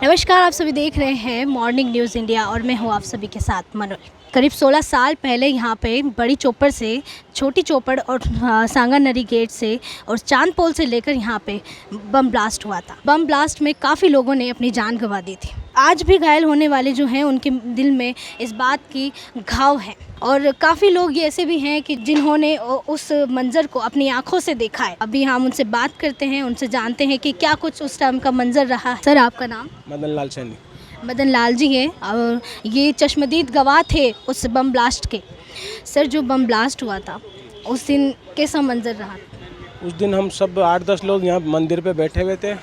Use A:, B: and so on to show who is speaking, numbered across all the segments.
A: नमस्कार, आप सभी देख रहे हैं मॉर्निंग न्यूज़ इंडिया और मैं हूँ आप सभी के साथ मनोज। करीब 16 साल पहले यहाँ पे बड़ी चौपड़ से छोटी चौपड़ और सांगानरी गेट से और चांदपोल से लेकर यहाँ पे बम ब्लास्ट हुआ था। बम ब्लास्ट में काफ़ी लोगों ने अपनी जान गंवा दी थी। आज भी घायल होने वाले जो हैं उनके दिल में इस बात की घाव है और काफ़ी लोग ये ऐसे भी हैं कि जिन्होंने उस मंज़र को अपनी आंखों से देखा है। अभी हम उनसे बात करते हैं, उनसे जानते हैं कि क्या कुछ उस टाइम का मंज़र रहा है। सर, आपका नाम?
B: मदन लाल सैनी।
A: मदन लाल जी हैं और ये चश्मदीद गवाह थे उस बम ब्लास्ट के। सर, जो बम ब्लास्ट हुआ था उस दिन कैसा मंज़र रहा?
B: उस दिन हम सब 8-10 लोग यहाँ मंदिर पे बैठे हुए थे।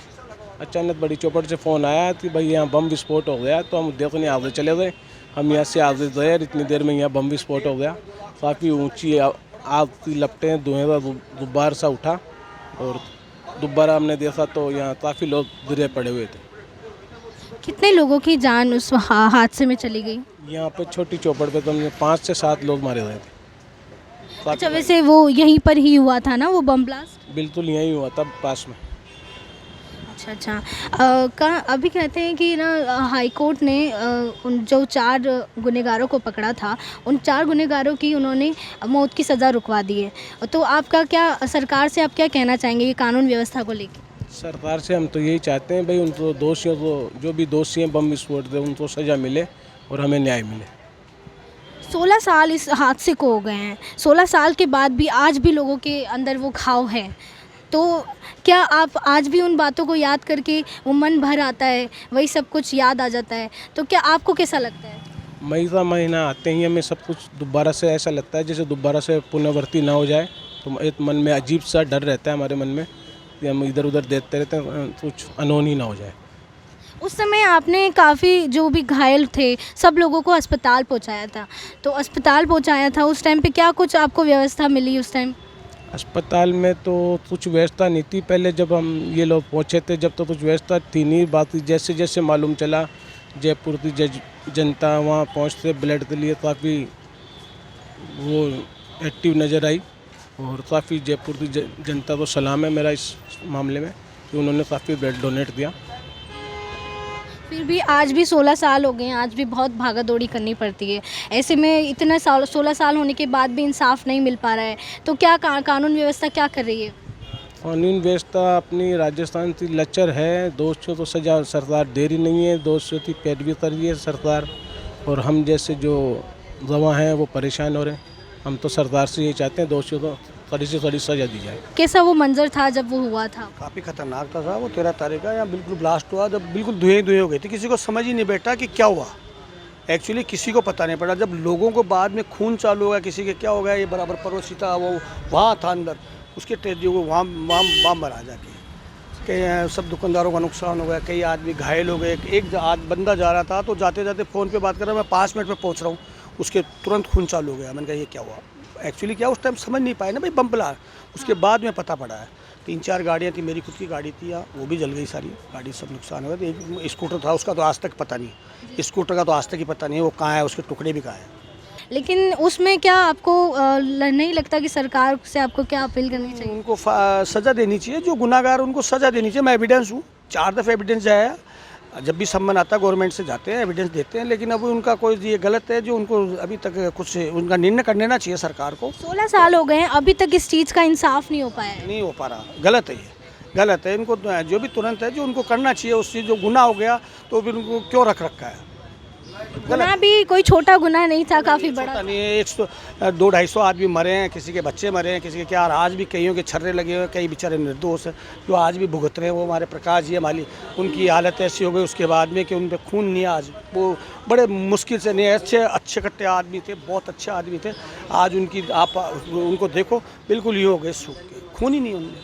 B: अचानक बड़ी चौपड़ से फ़ोन आया कि भाई यहाँ बम विस्फोट हो गया। तो हम देखने आगे चले गए। हम यहाँ से आगे गए, इतनी देर में यहाँ बम विस्फोट हो गया। काफ़ी ऊंची आग की लपटें, धुएं का गुब्बार सा उठा और दोबारा हमने देखा तो यहाँ काफ़ी लोग गिरे पड़े हुए थे।
A: कितने लोगों की जान उस हादसे में चली गई?
B: यहाँ पे छोटी चौपड़ पे तो 5 से 7 लोग मारे गए थे।
A: अच्छा, वैसे वो यहीं पर ही हुआ था ना वो बम ब्लास्ट?
B: बिल्कुल यहीं हुआ था, पास में।
A: अच्छा। अभी कहते हैं कि ना हाई कोर्ट ने उन जो 4 गुनहगारों को पकड़ा था, उन 4 गुनहगारों की उन्होंने मौत की सज़ा रुकवा दी है। तो आपका क्या, सरकार से आप क्या कहना चाहेंगे ये कानून व्यवस्था को लेकर?
B: सरकार से हम तो यही चाहते हैं भाई उनको दोषियों को, जो भी दोषी हैं बम विस्फोट से, उनको सज़ा मिले और हमें न्याय मिले।
A: 16 साल इस हादसे को हो गए हैं। 16 साल के बाद भी आज भी लोगों के अंदर वो घाव है। तो क्या आप आज भी उन बातों को याद करके वो मन भर आता है, वही सब कुछ याद आ जाता है? तो क्या आपको कैसा लगता है?
B: मई का महीना आते ही हमें सब कुछ दोबारा से ऐसा लगता है जैसे दोबारा से पुनरावृत्ति ना हो जाए। तो एक मन में अजीब सा डर रहता है हमारे मन में कि हम इधर उधर देखते रहते हैं, कुछ अनहोनी ना हो जाए।
A: उस समय आपने काफ़ी जो भी घायल थे सब लोगों को अस्पताल पहुंचाया था। तो अस्पताल पहुंचाया था, उस टाइम पे क्या कुछ आपको व्यवस्था मिली उस टाइम?
B: अस्पताल में तो कुछ व्यवस्था नहीं थी। पहले जब हम ये लोग पहुँचे थे जब तो कुछ व्यवस्था थी नहीं। बाकी जैसे जैसे मालूम चला, जयपुर की जनता वहाँ पहुँचते ब्लड के लिए काफ़ी वो एक्टिव नज़र आई और काफ़ी जयपुर की जनता को सलाम है मेरा इस मामले में कि उन्होंने काफ़ी ब्लड डोनेट दिया।
A: फिर भी आज भी 16 साल हो गए हैं, आज भी बहुत भागा दौड़ी करनी पड़ती है। ऐसे में इतना 16 साल होने के बाद भी इंसाफ नहीं मिल पा रहा है। तो क्या कानून व्यवस्था क्या कर रही है?
B: कानून व्यवस्था अपनी राजस्थान की लचर है। दोषियों को सजा सरकार दे रही नहीं है, दोषियों की पैरवी कर रही है सरकार और हम जैसे जो गवाह हैं वो परेशान हो रहे हैं। हम तो सरकार से ये चाहते हैं दोषियों को कड़ी से कड़ी सजा दी जाए।
A: कैसा वो मंजर था जब वो हुआ था?
C: काफ़ी खतरनाक था वो 13 तारीख का। यहाँ बिल्कुल ब्लास्ट हुआ जब बिल्कुल धुएं हो गई थी। किसी को समझ ही नहीं बैठा कि क्या हुआ। एक्चुअली किसी को पता नहीं पड़ा। जब लोगों को बाद में खून चालू हो गया, किसी के क्या हो गया, ये बराबर पड़ोसी था वो वहाँ था अंदर, उसके ट्रेजियों को वहाँ मरा जाके। कई सब दुकानदारों का नुकसान हो गया, कई आदमी घायल हो गए। एक बंदा जा रहा था तो जाते जाते फ़ोन पे बात कर रहा, मैं 5 मिनट में पहुँच रहा हूँ, उसके तुरंत खून चालू हो गया। मैंने कहा ये क्या हुआ। एक्चुअली क्या उस टाइम समझ नहीं पाए ना भाई बम ब्लास्ट। उसके बाद में पता पड़ा है। 3-4 गाड़ियाँ थी, मेरी खुद की गाड़ी थी, यहाँ वो भी जल गई सारी गाड़ी, सब नुकसान हो गया। एक स्कूटर था, उसका तो आज तक पता नहीं, स्कूटर का तो आज तक ही पता नहीं है वो कहाँ है, उसके टुकड़े भी कहाँ हैं।
A: लेकिन उसमें क्या आपको नहीं लगता कि सरकार से आपको क्या अपील करनी चाहिए?
C: उनको सज़ा देनी चाहिए, जो गुनाहगार उनको सज़ा देनी चाहिए। मैं एविडेंस हूँ, 4 दफ़े एविडेंस जाया, जब भी सम्मान आता है गवर्नमेंट से जाते हैं एविडेंस देते हैं। लेकिन अब उनका कोई ये गलत है जो उनको अभी तक कुछ उनका निर्णय कर लेना चाहिए सरकार को।
A: 16 साल हो गए हैं, अभी तक इस चीज़ का इंसाफ नहीं हो पाया है।
C: नहीं हो पा रहा, गलत है, ये गलत है। इनको जो भी तुरंत है जो उनको करना चाहिए, उससे जो गुनाह हो गया तो फिर उनको क्यों रख रखा है।
A: गुनाह भी कोई छोटा गुनाह नहीं था, काफ़ी बड़ा।
C: नहीं, 100-200-250 आदमी मरे हैं, किसी के बच्चे मरे हैं, किसी के क्या, आज भी कईयों के छर्रे लगे हुए, कई बेचारे निर्दोष हैं जो आज भी भुगत रहे हैं। वो हमारे प्रकाश जी माली, उनकी हालत ऐसी हो गई उसके बाद में कि उन पर खून नहीं है आज। वो बड़े मुश्किल से नहीं, अच्छे कट्टे आदमी थे, बहुत अच्छे आदमी थे। आज उनकी आप उनको देखो बिल्कुल ये हो गए सूख के, खून ही नहीं उनमें।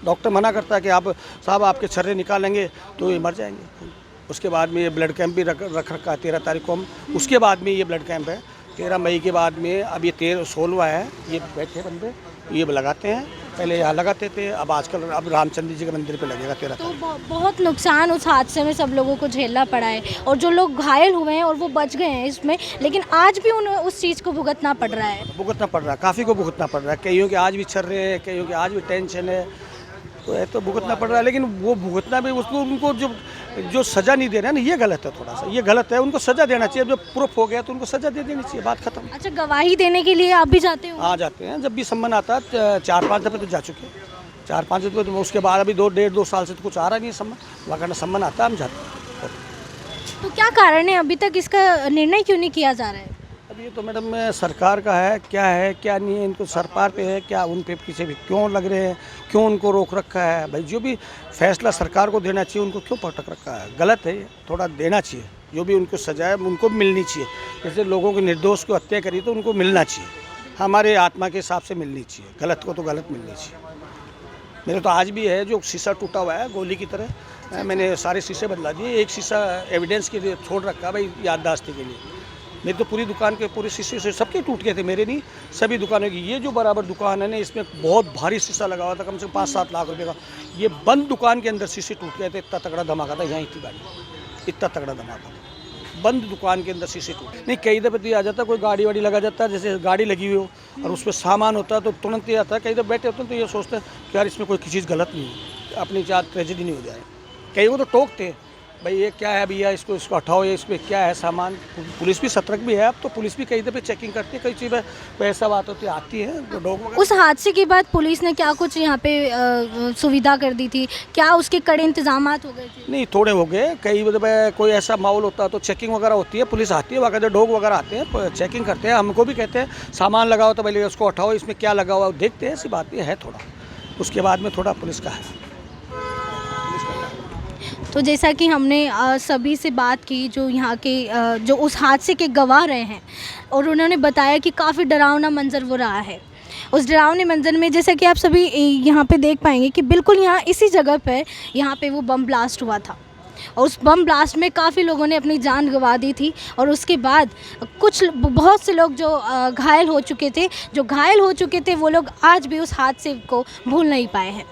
C: डॉक्टर मना करता है कि आप साहब आपके छर्रे निकालेंगे तो ये मर जाएंगे। उसके बाद में ये ब्लड कैंप भी रख रखा है 13 तारीख को हम। उसके बाद में ये ब्लड कैंप है 13 मई के बाद में। अब ये 16वां है, ये बैठे बंदे ये लगाते हैं, पहले यहाँ लगाते थे, अब आजकल अब रामचंद्र जी के मंदिर पे लगेगा 13 तारीख।
A: तो बहुत नुकसान उस हादसे में सब लोगों को झेलना पड़ा है और जो लोग घायल हुए हैं और वो बच गए हैं इसमें, लेकिन आज भी उन्हें उस चीज़ को भुगतना पड़ रहा है।
C: भुगतना पड़ रहा है, काफ़ी को भुगतना पड़ रहा है। कईयों के आज भी छर रहे हैं, कईयों के आज भी टेंशन है, तो भुगतना पड़ रहा है। लेकिन वो भुगतना भी उसको उनको जो जो सज़ा नहीं दे रहे हैं ना, ये गलत है, थोड़ा सा ये गलत है। उनको सज़ा देना चाहिए, जब प्रूफ हो गया तो उनको सज़ा दे देनी चाहिए, बात खत्म।
A: अच्छा, गवाही देने के लिए आप भी जाते हो?
C: आ जाते हैं, जब भी सम्मन आता है 4-5 दफ़े तो जा चुके हैं, 4-5 दफ़े। तो उसके बाद अभी 1.5-2 साल से तो कुछ आ रहा नहीं है सम्मन, वरना सम्मन आता है हम जाते हैं।
A: तो क्या कारण है अभी तक इसका निर्णय क्यों नहीं किया जा रहा है?
C: अब ये तो मैडम सरकार का है क्या नहीं है, इनको सरकार पे है क्या, उन पे किसी भी क्यों लग रहे हैं, क्यों उनको रोक रखा है? भाई जो भी फैसला सरकार को देना चाहिए, उनको क्यों पटक रखा है? गलत है ये, थोड़ा देना चाहिए। जो भी उनको सजा है उनको मिलनी चाहिए। जैसे लोगों के निर्दोष को हत्या करी तो उनको मिलना चाहिए, हमारे आत्मा के हिसाब से मिलनी चाहिए। गलत को तो गलत मिलनी चाहिए। मेरे तो आज भी है जो शीशा टूटा हुआ है गोली की तरह, मैंने सारे शीशे बदला दिए, एक शीशा एविडेंस के लिए छोड़ रखा भाई, याददाश्त के लिए। मेरी तो पूरी दुकान के पूरे शीशे से सबके टूट गए थे, मेरे नहीं, सभी दुकानों की। ये जो बराबर दुकान है ना, इसमें बहुत भारी शीशा लगा हुआ था, कम से कम 5-7 लाख रुपए का। ये बंद दुकान के अंदर शीशे टूट गए थे, इतना तगड़ा धमाका था यहाँ की गाड़ी, इतना तगड़ा धमाका था। बंद दुकान के अंदर शीशे टूटे नहीं। कई दफ़े तो आ जाता, कोई गाड़ी वाड़ी लगा जाता है, जैसे गाड़ी लगी हुई हो और उस पर सामान होता है तो तुरंत ही आता है। कई दफ़े बैठे होते हैं तो ये सोचते हैं कि यार इसमें कोई चीज़ गलत नहीं है, अपनी चार ट्रेजेडी नहीं हो जाए। कई को तो टोकते हैं, भाई ये क्या है भैया, इसको हटाओ, ये इसमें क्या है सामान। पुलिस भी सतर्क भी है अब तो, पुलिस भी कई दफ़े चेकिंग करती है, कई चीज़ें पैसा बात होती है आती है तो डॉग।
A: उस हादसे के बाद पुलिस ने क्या कुछ यहाँ पे सुविधा कर दी थी? क्या उसके कड़े इंतजामात हो गए थे?
C: नहीं, थोड़े हो गए। कई दफ़े कोई ऐसा माहौल होता है तो चेकिंग वगैरह होती है, पुलिस आती है, वगैरह डॉग वगैरह आते हैं, चेकिंग करते हैं। हमको भी कहते हैं सामान लगाओ तो पहले उसको हटाओ, इसमें क्या लगा हुआ देखते हैं, ऐसी बात है थोड़ा। उसके बाद में थोड़ा पुलिस का है।
A: तो जैसा कि हमने सभी से बात की जो यहाँ के जो उस हादसे के गवाह रहे हैं, और उन्होंने बताया कि काफ़ी डरावना मंजर वो रहा है। उस डरावने मंजर में जैसा कि आप सभी यहाँ पे देख पाएंगे कि बिल्कुल यहाँ इसी जगह पर यहाँ पे वो बम ब्लास्ट हुआ था, और उस बम ब्लास्ट में काफ़ी लोगों ने अपनी जान गंवा दी थी। और उसके बाद बहुत से लोग जो घायल हो चुके थे वो लोग आज भी उस हादसे को भूल नहीं पाए हैं।